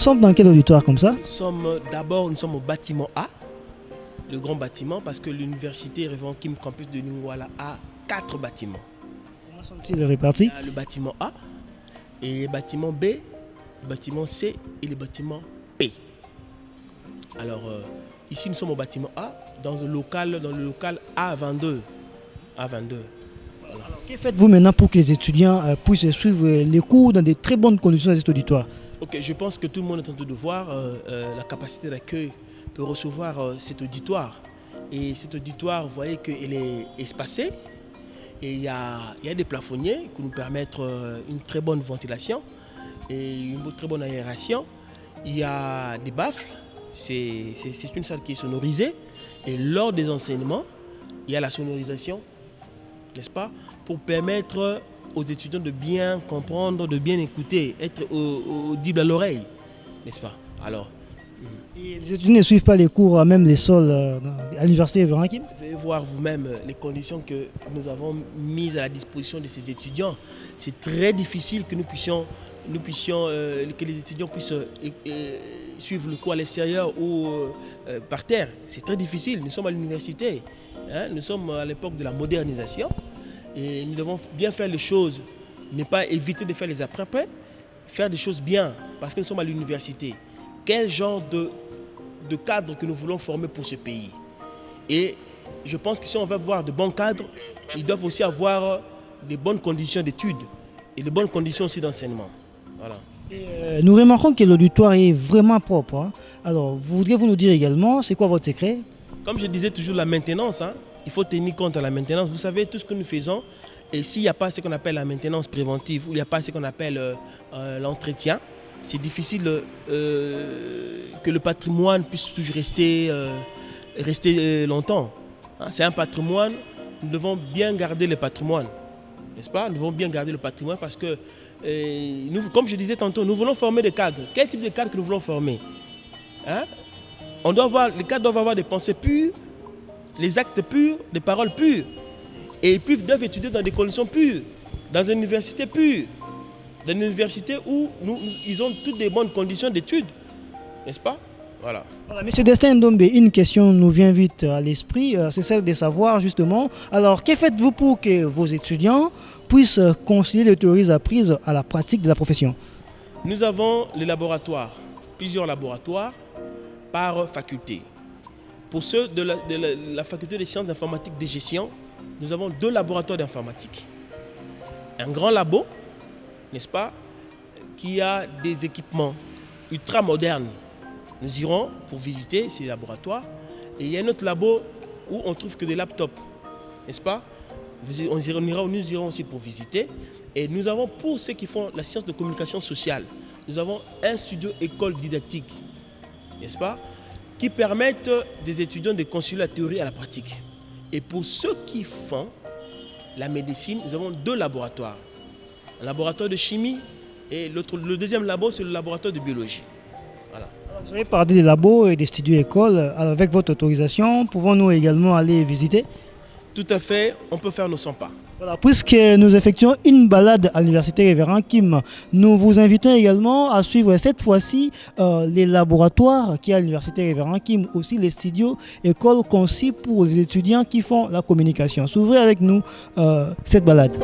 sommes dans quel auditoire comme ça? Nous sommes au bâtiment A, le grand bâtiment, parce que l'université Révérend Kim Campus de Lingouala a 4 bâtiments. Comment sont-ils répartis? Il y a le bâtiment A, et le bâtiment B, le bâtiment C et le bâtiment P. Alors, ici, nous sommes au bâtiment A, dans le local A22. Voilà. Alors, que faites-vous maintenant pour que les étudiants puissent suivre les cours dans de très bonnes conditions dans cet auditoire? Ok, je pense que tout le monde est en train de voir la capacité d'accueil peut recevoir cet auditoire. Et cet auditoire, vous voyez qu'il est espacé. Et il y a des plafonniers qui nous permettent une très bonne ventilation et une très bonne aération. Il y a des baffles. C'est une salle qui est sonorisée. Et lors des enseignements, il y a la sonorisation, n'est-ce pas, pour permettre aux étudiants de bien comprendre, de bien écouter, être audible à l'oreille, n'est-ce pas? Alors, et les étudiants ne suivent pas les cours, même les sols à l'université Révérend Kim? vous pouvez voir vous-même les conditions que nous avons mises à la disposition de ces étudiants. C'est très difficile que que les étudiants puissent suivre le cours à l'extérieur ou par terre. C'est très difficile. Nous sommes à l'université. Hein? Nous sommes à l'époque de la modernisation. Et nous devons bien faire les choses, ne pas éviter de faire les après-après, faire des choses bien, parce que nous sommes à l'université. Quel genre de cadre que nous voulons former pour ce pays? Et je pense que si on veut voir de bons cadres, ils doivent aussi avoir de bonnes conditions d'études et de bonnes conditions aussi d'enseignement. Voilà. Et, nous remarquons que l'auditoire est vraiment propre. Hein. Alors, voudriez-vous nous dire également, c'est quoi votre secret? Comme je disais toujours, la maintenance, hein. Il faut tenir compte de la maintenance. Vous savez, tout ce que nous faisons, et s'il n'y a pas ce qu'on appelle la maintenance préventive, ou il n'y a pas ce qu'on appelle l'entretien, c'est difficile que le patrimoine puisse toujours rester longtemps. Hein, c'est un patrimoine, nous devons bien garder le patrimoine, n'est-ce pas? Nous devons bien garder le patrimoine parce que, comme je disais tantôt, nous voulons former des cadres. Quel type de cadre que nous voulons former? Hein? Les cadres doivent avoir des pensées pures, les actes purs, des paroles pures. Et puis ils doivent étudier dans des conditions pures, dans une université pure, dans une université où ils ont toutes des bonnes conditions d'études, n'est-ce pas? Voilà. Voilà, Monsieur Destin Ndombe, une question nous vient vite à l'esprit, c'est celle de savoir justement, alors que faites-vous pour que vos étudiants puissent concilier les théories apprises à la pratique de la profession? Nous avons les laboratoires, plusieurs laboratoires par faculté. Pour ceux de la faculté des sciences d'informatique de gestion, nous avons 2 laboratoires d'informatique. Un grand labo, n'est-ce pas, qui a des équipements ultra modernes. Nous irons pour visiter ces laboratoires. Et il y a un autre labo où on trouve que des laptops, n'est-ce pas? Nous irons aussi pour visiter. Et nous avons, pour ceux qui font la science de communication sociale, nous avons un studio école didactique, n'est-ce pas, qui permettent des étudiants de concilier la théorie à la pratique. Et pour ceux qui font la médecine, nous avons 2 laboratoires. Un laboratoire de chimie et le deuxième labo, c'est le laboratoire de biologie. Voilà. Alors, vous avez parlé des labos et des studios écoles. Avec votre autorisation, pouvons-nous également aller visiter? Tout à fait, on peut faire nos 100 pas. Voilà, puisque nous effectuons une balade à l'université Révérend Kim, nous vous invitons également à suivre cette fois-ci les laboratoires qui y a à l'université Révérend Kim, aussi les studios écoles conçus pour les étudiants qui font la communication. Suivez avec nous cette balade.